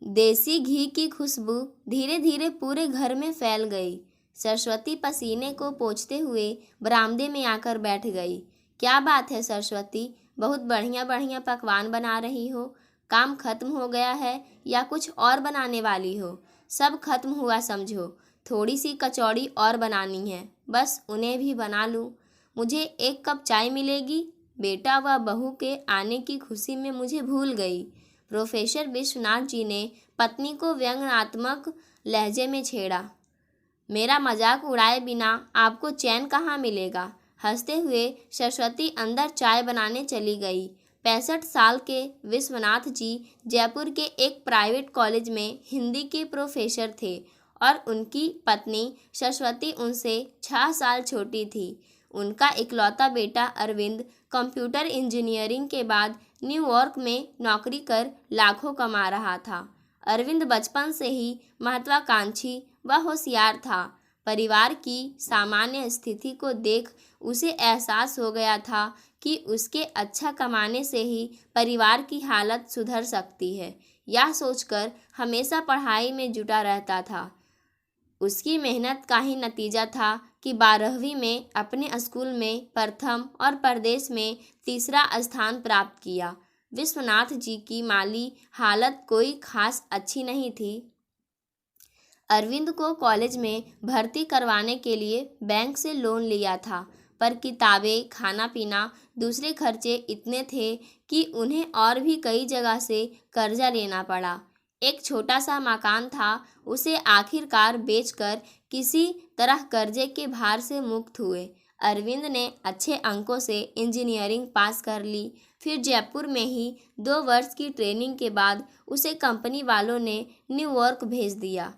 देसी घी की खुशबू धीरे धीरे पूरे घर में फैल गई। सरस्वती पसीने को पोंछते हुए बरामदे में आकर बैठ गई। क्या बात है सरस्वती, बहुत बढ़िया बढ़िया पकवान बना रही हो। काम खत्म हो गया है या कुछ और बनाने वाली हो? सब खत्म हुआ समझो। थोड़ी सी कचौड़ी और बनानी है, बस उन्हें भी बना लूँ। मुझे एक कप चाय मिलेगी? बेटा व बहू के आने की खुशी में मुझे भूल गई। प्रोफेसर विश्वनाथ जी ने पत्नी को व्यंग्यात्मक लहजे में छेड़ा। मेरा मजाक उड़ाए बिना आपको चैन कहाँ मिलेगा? हंसते हुए सरस्वती अंदर चाय बनाने चली गई। 65 साल के विश्वनाथ जी जयपुर के एक प्राइवेट कॉलेज में हिंदी के प्रोफेसर थे और उनकी पत्नी सरस्वती उनसे 6 साल छोटी थी। उनका इकलौता बेटा अरविंद कंप्यूटर इंजीनियरिंग के बाद न्यूयॉर्क में नौकरी कर लाखों कमा रहा था। अरविंद बचपन से ही महत्वाकांक्षी व होशियार था। परिवार की सामान्य स्थिति को देख उसे एहसास हो गया था कि उसके अच्छा कमाने से ही परिवार की हालत सुधर सकती है। यह सोचकर हमेशा पढ़ाई में जुटा रहता था। उसकी मेहनत का ही नतीजा था कि 12वीं में अपने स्कूल में प्रथम और प्रदेश में तीसरा स्थान प्राप्त किया। विश्वनाथ जी की माली हालत कोई खास अच्छी नहीं थी। अरविंद को कॉलेज में भर्ती करवाने के लिए बैंक से लोन लिया था, पर किताबें, खाना पीना, दूसरे खर्चे इतने थे कि उन्हें और भी कई जगह से कर्जा लेना पड़ा। एक छोटा सा मकान था, उसे आखिरकार बेचकर किसी तरह कर्जे के भार से मुक्त हुए। अरविंद ने अच्छे अंकों से इंजीनियरिंग पास कर ली। फिर जयपुर में ही 2 वर्ष की ट्रेनिंग के बाद उसे कंपनी वालों ने न्यूयॉर्क भेज दिया।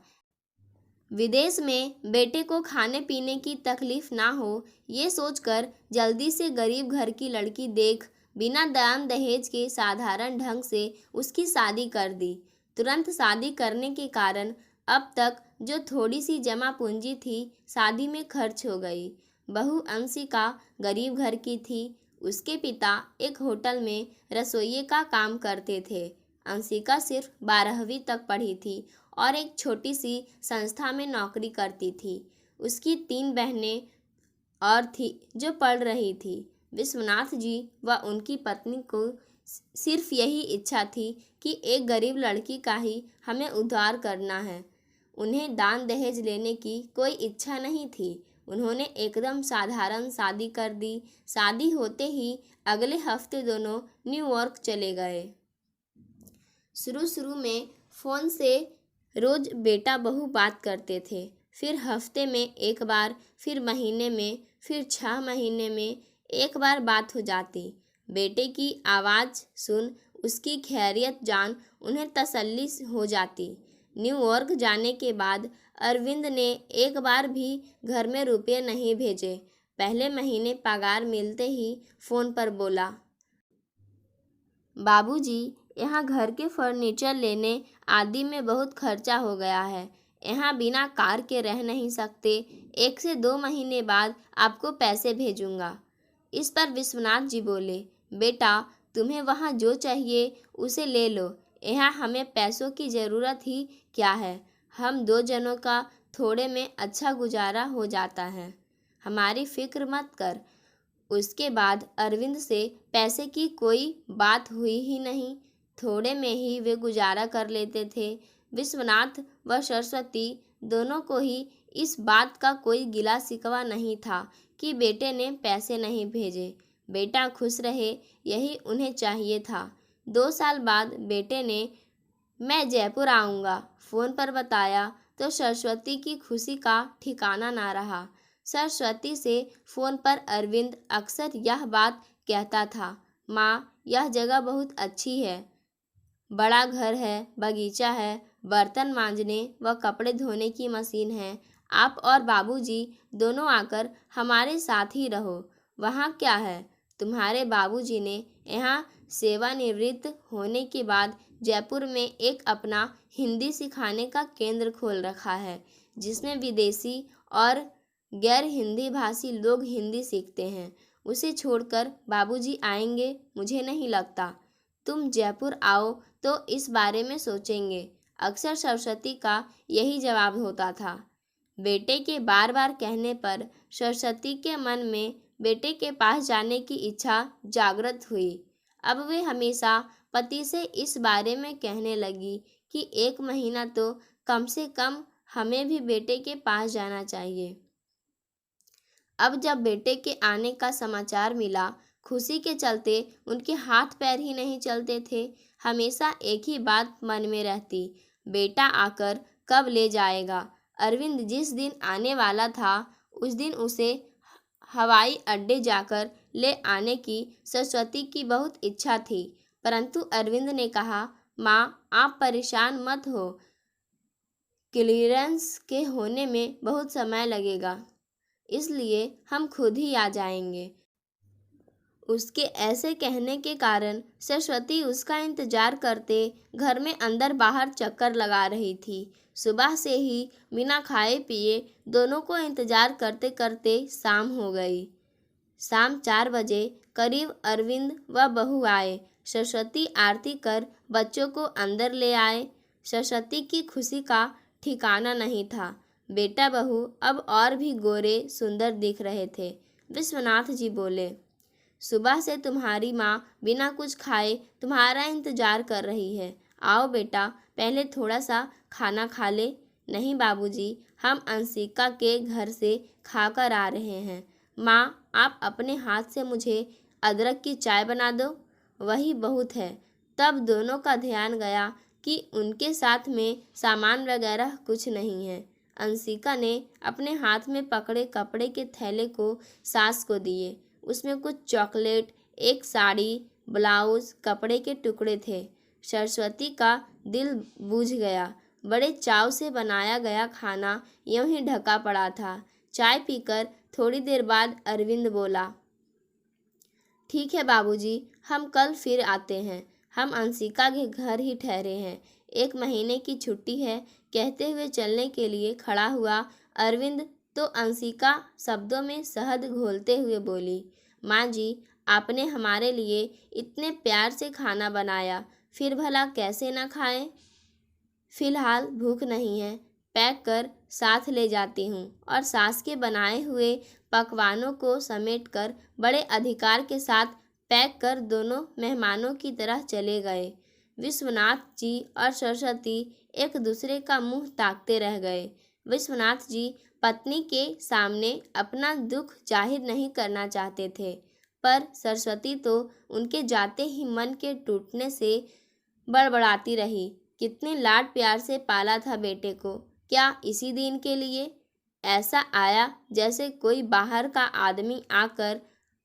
विदेश में बेटे को खाने पीने की तकलीफ ना हो, ये सोचकर जल्दी से गरीब घर की लड़की देख बिना दान दहेज के साधारण ढंग से उसकी शादी कर दी। तुरंत शादी करने के कारण अब तक जो थोड़ी सी जमा पूंजी थी शादी में खर्च हो गई। बहू अंशिका गरीब घर की थी। उसके पिता एक होटल में रसोइये का काम करते थे। अंशिका सिर्फ 12वीं तक पढ़ी थी और एक छोटी सी संस्था में नौकरी करती थी। उसकी 3 बहनें और थी जो पढ़ रही थी। विश्वनाथ जी व उनकी पत्नी को सिर्फ यही इच्छा थी कि एक गरीब लड़की का ही हमें उद्धार करना है। उन्हें दान दहेज लेने की कोई इच्छा नहीं थी। उन्होंने एकदम साधारण शादी कर दी। शादी होते ही अगले हफ्ते दोनों न्यूयॉर्क चले गए। शुरू में फ़ोन से रोज बेटा बहू बात करते थे, फिर हफ्ते में एक बार, फिर महीने में, फिर 6 महीने में एक बार बात हो जाती। बेटे की आवाज़ सुन, उसकी खैरियत जान उन्हें तसल्ली हो जाती। न्यूयॉर्क जाने के बाद अरविंद ने एक बार भी घर में रुपये नहीं भेजे। पहले महीने पगार मिलते ही फ़ोन पर बोला, बाबूजी, यहाँ घर के फर्नीचर लेने आदि में बहुत खर्चा हो गया है। यहाँ बिना कार के रह नहीं सकते। 1 से 2 महीने बाद आपको पैसे भेजूंगा। इस पर विश्वनाथ जी बोले, बेटा, तुम्हें वहाँ जो चाहिए उसे ले लो। यहाँ हमें पैसों की ज़रूरत ही क्या है। हम 2 जनों का थोड़े में अच्छा गुजारा हो जाता है। हमारी फिक्र मत कर। उसके बाद अरविंद से पैसे की कोई बात हुई ही नहीं। थोड़े में ही वे गुजारा कर लेते थे। विश्वनाथ व सरस्वती दोनों को ही इस बात का कोई गिला शिकवा नहीं था कि बेटे ने पैसे नहीं भेजे। बेटा खुश रहे, यही उन्हें चाहिए था। 2 साल बाद बेटे ने मैं जयपुर आऊँगा फ़ोन पर बताया तो सरस्वती की खुशी का ठिकाना ना रहा। सरस्वती से फ़ोन पर अरविंद अक्सर यह बात कहता था, माँ, यह जगह बहुत अच्छी है। बड़ा घर है, बगीचा है, बर्तन मांजने व कपड़े धोने की मशीन है। आप और बाबूजी दोनों आकर हमारे साथ ही रहो। वहाँ क्या है, तुम्हारे बाबूजी ने यहाँ सेवानिवृत्त होने के बाद जयपुर में एक अपना हिंदी सिखाने का केंद्र खोल रखा है, जिसमें विदेशी और गैर हिंदी भाषी लोग हिंदी सीखते हैं। उसे छोड़कर बाबूजी आएंगे मुझे नहीं लगता। तुम जयपुर आओ तो इस बारे में सोचेंगे। अक्सर सरस्वती का यही जवाब होता था। बेटे के बार बार कहने पर सरस्वती के मन में बेटे के पास जाने की इच्छा जागृत हुई। अब वे हमेशा पति से इस बारे में कहने लगी कि 1 महीना तो कम से कम हमें भी बेटे के पास जाना चाहिए। अब जब बेटे के आने का समाचार मिला, खुशी के चलते उनके हाथ पैर ही नहीं चलते थे। हमेशा एक ही बात मन में रहती, बेटा आकर कब ले जाएगा। अरविंद जिस दिन आने वाला था उस दिन उसे हवाई अड्डे जाकर ले आने की सरस्वती की बहुत इच्छा थी, परंतु अरविंद ने कहा, माँ आप परेशान मत हो, क्लियरेंस के होने में बहुत समय लगेगा, इसलिए हम खुद ही आ जाएंगे। उसके ऐसे कहने के कारण सरस्वती उसका इंतजार करते घर में अंदर बाहर चक्कर लगा रही थी। सुबह से ही बिना खाए पिए दोनों को इंतजार करते करते शाम हो गई। शाम 4 बजे करीब अरविंद व बहू आए। सरस्वती आरती कर बच्चों को अंदर ले आए। सरस्वती की खुशी का ठिकाना नहीं था। बेटा बहू अब और भी गोरे सुंदर दिख रहे थे। विश्वनाथ जी बोले, सुबह से तुम्हारी माँ बिना कुछ खाए तुम्हारा इंतजार कर रही है। आओ बेटा, पहले थोड़ा सा खाना खा ले। नहीं बाबूजी, हम अंशिका के घर से खाकर आ रहे हैं। माँ, आप अपने हाथ से मुझे अदरक की चाय बना दो, वही बहुत है। तब दोनों का ध्यान गया कि उनके साथ में सामान वगैरह कुछ नहीं है। अंशिका ने अपने हाथ में पकड़े कपड़े के थैले को सास को दिए। उसमें कुछ चॉकलेट, एक साड़ी, ब्लाउज, कपड़े के टुकड़े थे। सरस्वती का दिल बूझ गया। बड़े चाव से बनाया गया खाना यूं ही ढका पड़ा था। चाय पीकर थोड़ी देर बाद अरविंद बोला, ठीक है बाबूजी, हम कल फिर आते हैं। हम अंशिका के घर ही ठहरे हैं। 1 महीने की छुट्टी है। कहते हुए चलने के लिए खड़ा हुआ अरविंद तो अंशिका शब्दों में शहद घोलते हुए बोली, माँ जी, आपने हमारे लिए इतने प्यार से खाना बनाया, फिर भला कैसे ना खाएं? फिलहाल भूख नहीं है, पैक कर साथ ले जाती हूँ। और सास के बनाए हुए पकवानों को समेटकर बड़े अधिकार के साथ पैक कर दोनों मेहमानों की तरह चले गए। विश्वनाथ जी और सरस्वती एक दूसरे का मुंह ताकते रह गए। विश्वनाथ जी पत्नी के सामने अपना दुख जाहिर नहीं करना चाहते थे, पर सरस्वती तो उनके जाते ही मन के टूटने से बड़बड़ाती रही। कितने लाड प्यार से पाला था बेटे को, क्या इसी दिन के लिए? ऐसा आया जैसे कोई बाहर का आदमी आकर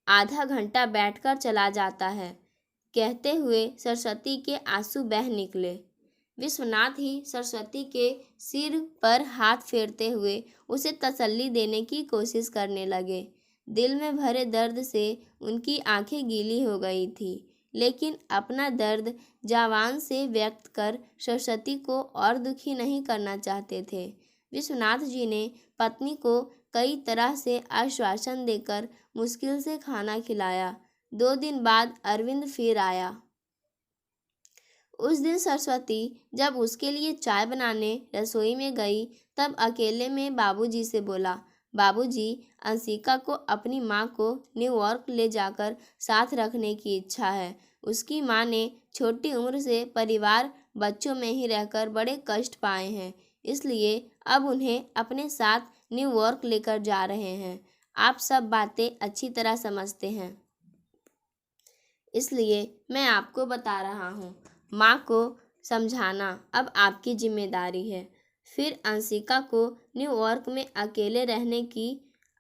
आधा घंटा बैठकर चला जाता है। कहते हुए सरस्वती के आंसू बह निकले। विश्वनाथ ही सरस्वती के सिर पर हाथ फेरते हुए उसे तसल्ली देने की कोशिश करने लगे। दिल में भरे दर्द से उनकी आंखें गीली हो गई थी, लेकिन अपना दर्द जबान से व्यक्त कर सरस्वती को और दुखी नहीं करना चाहते थे। विश्वनाथ जी ने पत्नी को कई तरह से आश्वासन देकर मुश्किल से खाना खिलाया। 2 दिन बाद अरविंद फिर आया। उस दिन सरस्वती जब उसके लिए चाय बनाने रसोई में गई, तब अकेले में बाबूजी से बोला, बाबूजी, अंशिका को अपनी माँ को न्यूयॉर्क ले जाकर साथ रखने की इच्छा है। उसकी माँ ने छोटी उम्र से परिवार बच्चों में ही रहकर बड़े कष्ट पाए हैं, इसलिए अब उन्हें अपने साथ न्यूयॉर्क लेकर जा रहे हैं। आप सब बातें अच्छी तरह समझते हैं, इसलिए मैं आपको बता रहा हूँ। माँ को समझाना अब आपकी जिम्मेदारी है। फिर अंशिका को न्यूयॉर्क में अकेले रहने की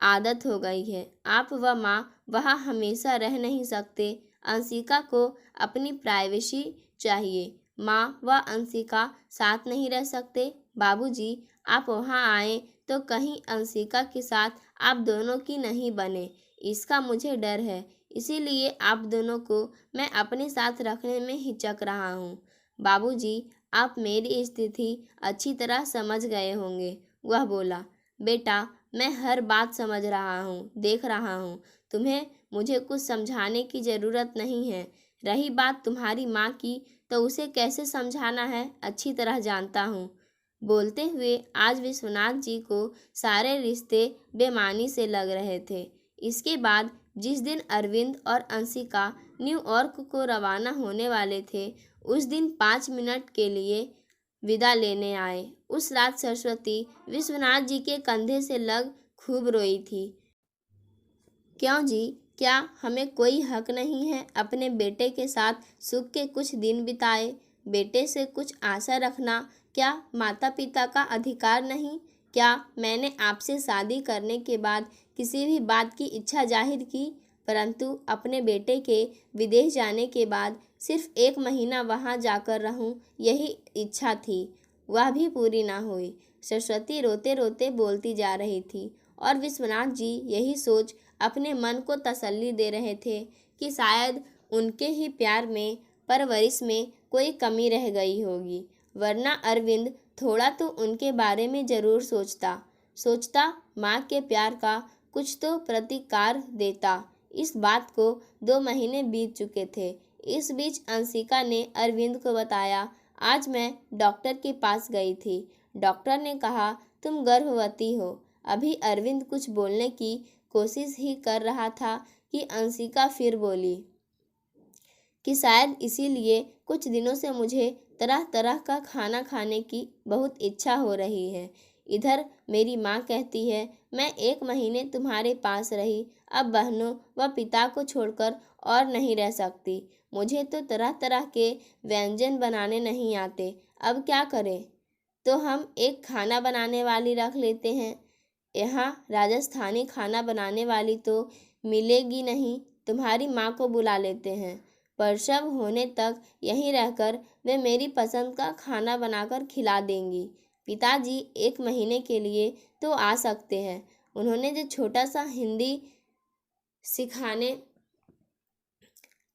आदत हो गई है। आप व माँ वहाँ हमेशा रह नहीं सकते। अंशिका को अपनी प्राइवेसी चाहिए। माँ व अंशिका साथ नहीं रह सकते। बाबूजी, आप वहाँ आए तो कहीं अंशिका के साथ आप दोनों की नहीं बने, इसका मुझे डर है। इसीलिए आप दोनों को मैं अपने साथ रखने में हिचक रहा हूँ। बाबूजी, आप मेरी स्थिति अच्छी तरह समझ गए होंगे। वह बोला, बेटा, मैं हर बात समझ रहा हूँ, देख रहा हूँ। तुम्हें मुझे कुछ समझाने की ज़रूरत नहीं है। रही बात तुम्हारी माँ की, तो उसे कैसे समझाना है अच्छी तरह जानता हूँ। बोलते हुए आज विश्वनाथ जी को सारे रिश्ते बेमानी से लग रहे थे। इसके बाद जिस दिन अरविंद और अंशिका न्यूयॉर्क को रवाना होने वाले थे, उस दिन 5 मिनट के लिए विदा लेने आए। उस रात सरस्वती विश्वनाथ जी के कंधे से लग खूब रोई थी। क्यों जी, क्या हमें कोई हक नहीं है अपने बेटे के साथ सुख के कुछ दिन बिताए? बेटे से कुछ आशा रखना क्या माता पिता का अधिकार नहीं? क्या मैंने आपसे शादी करने के बाद किसी भी बात की इच्छा जाहिर की, परंतु अपने बेटे के विदेश जाने के बाद सिर्फ 1 महीना वहाँ जाकर रहूं, यही इच्छा थी, वह भी पूरी ना हुई। सरस्वती रोते रोते बोलती जा रही थी और विश्वनाथ जी यही सोच अपने मन को तसल्ली दे रहे थे कि शायद उनके ही प्यार में, परवरिश में कोई कमी रह गई होगी, वरना अरविंद थोड़ा तो उनके बारे में ज़रूर सोचता माँ के प्यार का कुछ तो प्रतिकार देता। इस बात को 2 महीने बीत चुके थे। इस बीच अंशिका ने अरविंद को बताया, आज मैं डॉक्टर के पास गई थी। डॉक्टर ने कहा तुम गर्भवती हो। अभी अरविंद कुछ बोलने की कोशिश ही कर रहा था कि अंशिका फिर बोली कि शायद इसीलिए कुछ दिनों से मुझे तरह तरह का खाना खाने की बहुत इच्छा हो रही है। इधर मेरी माँ कहती है मैं 1 महीने तुम्हारे पास रही, अब बहनों व पिता को छोड़कर और नहीं रह सकती। मुझे तो तरह तरह के व्यंजन बनाने नहीं आते, अब क्या करें? तो हम एक खाना बनाने वाली रख लेते हैं। यहाँ राजस्थानी खाना बनाने वाली तो मिलेगी नहीं, तुम्हारी माँ को बुला लेते हैं। प्रसव होने तक यहीं रहकर वे मेरी पसंद का खाना बनाकर खिला देंगी। पिताजी 1 महीने के लिए तो आ सकते हैं। उन्होंने जो छोटा सा हिंदी सिखाने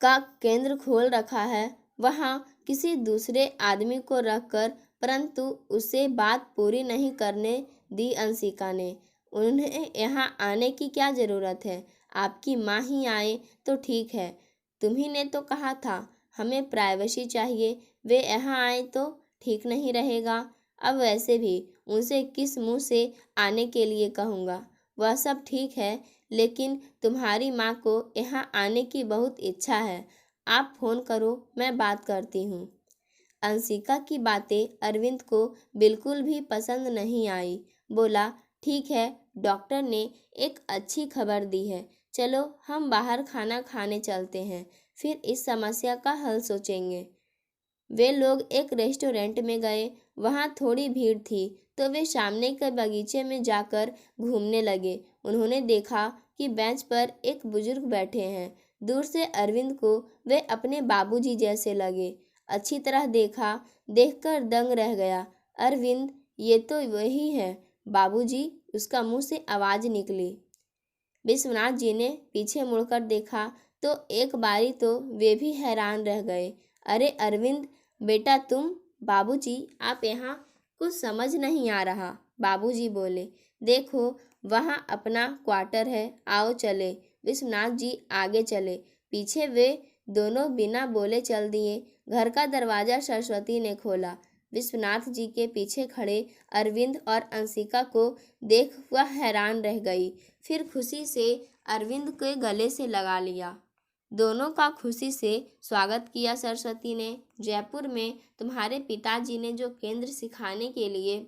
का केंद्र खोल रखा है, वहाँ किसी दूसरे आदमी को रखकर, परंतु उसे बात पूरी नहीं करने दी अंशिका ने। उन्हें यहाँ आने की क्या ज़रूरत है? आपकी माँ ही आए तो ठीक है। तुम्ही ने तो कहा था हमें प्राइवेसी चाहिए, वे यहाँ आए तो ठीक नहीं रहेगा। अब वैसे भी उनसे किस मुँह से आने के लिए कहूँगा? वह सब ठीक है, लेकिन तुम्हारी माँ को यहाँ आने की बहुत इच्छा है। आप फ़ोन करो, मैं बात करती हूँ। अंशिका की बातें अरविंद को बिल्कुल भी पसंद नहीं आई। बोला ठीक है, डॉक्टर ने एक अच्छी खबर दी है, चलो हम बाहर खाना खाने चलते हैं, फिर इस समस्या का हल सोचेंगे। वे लोग एक रेस्टोरेंट में गए। वहाँ थोड़ी भीड़ थी तो वे सामने के बगीचे में जाकर घूमने लगे। उन्होंने देखा कि बेंच पर एक बुजुर्ग बैठे हैं। दूर से अरविंद को वे अपने बाबूजी जैसे लगे। अच्छी तरह देखा, देखकर दंग रह गया। अरविंद, ये तो वही है बाबूजी, उसका मुंह से आवाज़ निकली। विश्वनाथ जी ने पीछे मुड़कर देखा तो एक बारी तो वे भी हैरान रह गए। अरे अरविंद बेटा तुम? बाबूजी आप यहाँ? कुछ समझ नहीं आ रहा। बाबूजी बोले, देखो वहाँ अपना क्वार्टर है, आओ चले। विश्वनाथ जी आगे चले, पीछे वे दोनों बिना बोले चल दिए। घर का दरवाज़ा सरस्वती ने खोला। विश्वनाथ जी के पीछे खड़े अरविंद और अंशिका को देख वह हैरान रह गई। फिर खुशी से अरविंद के गले से लगा लिया। दोनों का खुशी से स्वागत किया सरस्वती ने। जयपुर में तुम्हारे पिताजी ने जो केंद्र सिखाने के लिए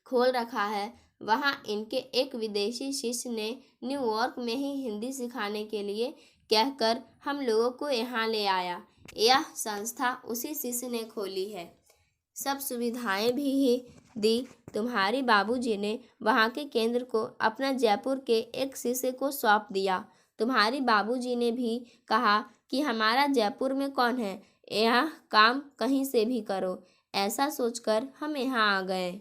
खोल रखा है, वहाँ इनके एक विदेशी शिष्य ने न्यूयॉर्क में ही हिंदी सिखाने के लिए कहकर हम लोगों को यहाँ ले आया। यह संस्था उसी शिष्य ने खोली है। सब सुविधाएं भी दी। तुम्हारे बाबूजी ने वहाँ के केंद्र को अपना जयपुर के एक शिष्य को सौंप दिया। तुम्हारे बाबूजी ने भी कहा कि हमारा जयपुर में कौन है, यह काम कहीं से भी करो। ऐसा सोचकर हम यहाँ आ गए।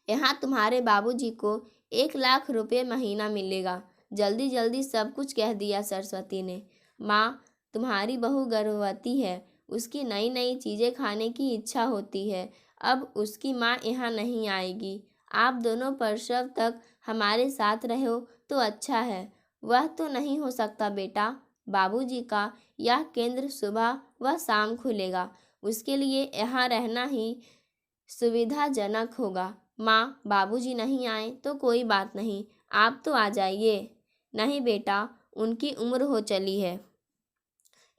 यहाँ तुम्हारे बाबूजी को 1 लाख रुपये महीना मिलेगा। जल्दी जल्दी सब कुछ कह दिया सरस्वती ने। माँ, तुम्हारी बहू गर्भवती है, उसकी नई नई चीज़ें खाने की इच्छा होती है। अब उसकी माँ यहाँ नहीं आएगी। आप दोनों प्रसव तक हमारे साथ रहो तो अच्छा है। वह तो नहीं हो सकता बेटा। बाबूजी का यह केंद्र सुबह व शाम खुलेगा। उसके लिए यहाँ रहना ही सुविधाजनक होगा। माँ, बाबूजी नहीं आए तो कोई बात नहीं, आप तो आ जाइए। नहीं बेटा, उनकी उम्र हो चली है,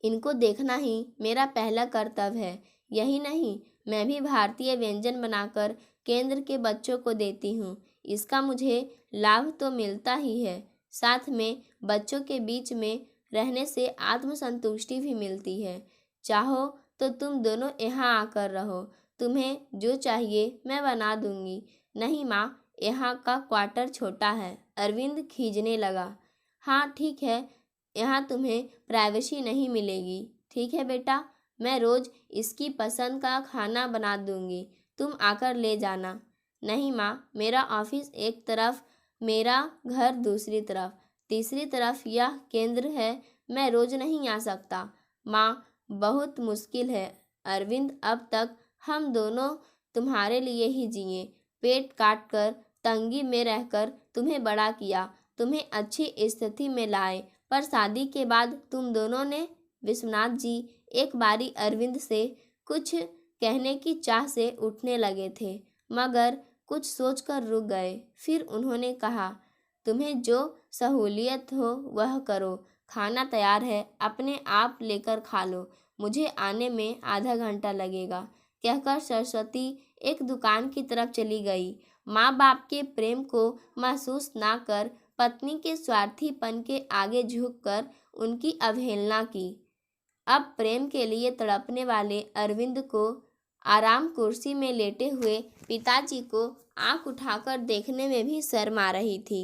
इनको देखना ही मेरा पहला कर्तव्य है। यही नहीं, मैं भी भारतीय व्यंजन बनाकर केंद्र के बच्चों को देती हूँ। इसका मुझे लाभ तो मिलता ही है, साथ में बच्चों के बीच में रहने से आत्मसंतुष्टि भी मिलती है। चाहो तो तुम दोनों यहाँ आकर रहो, तुम्हें जो चाहिए मैं बना दूंगी। नहीं माँ, यहाँ का क्वार्टर छोटा है, अरविंद खींचने लगा। हाँ ठीक है, यहाँ तुम्हें प्राइवेसी नहीं मिलेगी। ठीक है बेटा, मैं रोज इसकी पसंद का खाना बना दूंगी, तुम आकर ले जाना। नहीं माँ, मेरा ऑफिस एक तरफ, मेरा घर दूसरी तरफ, तीसरी तरफ यह केंद्र है, मैं रोज नहीं आ सकता। माँ, बहुत मुश्किल है अरविंद, अब तक हम दोनों तुम्हारे लिए ही जिए, पेट काट कर तंगी में रहकर तुम्हें बड़ा किया, तुम्हें अच्छी स्थिति में लाए, पर शादी के बाद तुम दोनों ने। विश्वनाथ जी एक बारी अरविंद से कुछ कहने की चाह से उठने लगे थे, मगर कुछ सोचकर रुक गए। फिर उन्होंने कहा, तुम्हें जो सहूलियत हो वह करो, खाना तैयार है, अपने आप लेकर खा लो, मुझे आने में आधा घंटा लगेगा। कहकर सरस्वती एक दुकान की तरफ चली गई। माँ बाप के प्रेम को महसूस ना कर पत्नी के स्वार्थीपन के आगे झुककर उनकी अवहेलना की। अब प्रेम के लिए तड़पने वाले अरविंद को आराम कुर्सी में लेटे हुए पिताजी को आंख उठाकर देखने में भी शर्म आ रही थी।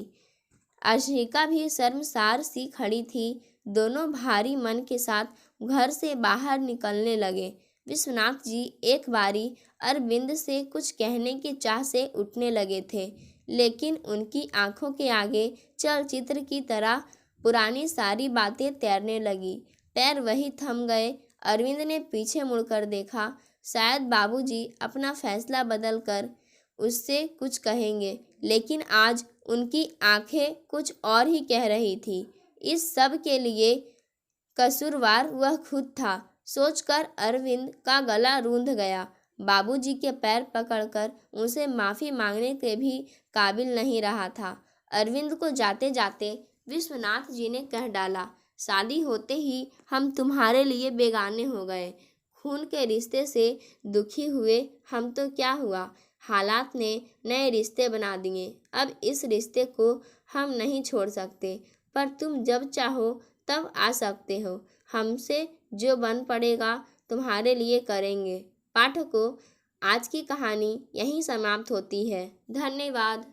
अश्रिका भी शर्मसार सी खड़ी थी। दोनों भारी मन के साथ घर से बाहर निकलने लगे। विश्वनाथ जी एक बारी अरविंद से कुछ कहने की चाह से उठने लगे थे, लेकिन उनकी आंखों के आगे चलचित्र की तरह पुरानी सारी बातें तैरने लगी। पैर वही थम गए। अरविंद ने पीछे मुड़कर देखा, शायद बाबूजी अपना फैसला बदलकर उससे कुछ कहेंगे, लेकिन आज उनकी आंखें कुछ और ही कह रही थी। इस सब के लिए कसूरवार वह खुद था, सोचकर अरविंद का गला रूंध गया। बाबूजी के पैर पकड़कर उनसे माफ़ी मांगने के भी काबिल नहीं रहा था। अरविंद को जाते जाते विश्वनाथ जी ने कह डाला, शादी होते ही हम तुम्हारे लिए बेगाने हो गए। खून के रिश्ते से दुखी हुए हम तो क्या हुआ, हालात ने नए रिश्ते बना दिए। अब इस रिश्ते को हम नहीं छोड़ सकते, पर तुम जब चाहो तब आ सकते हो। हमसे जो बन पड़ेगा तुम्हारे लिए करेंगे। पाठकों, आज की कहानी यहीं समाप्त होती है। धन्यवाद।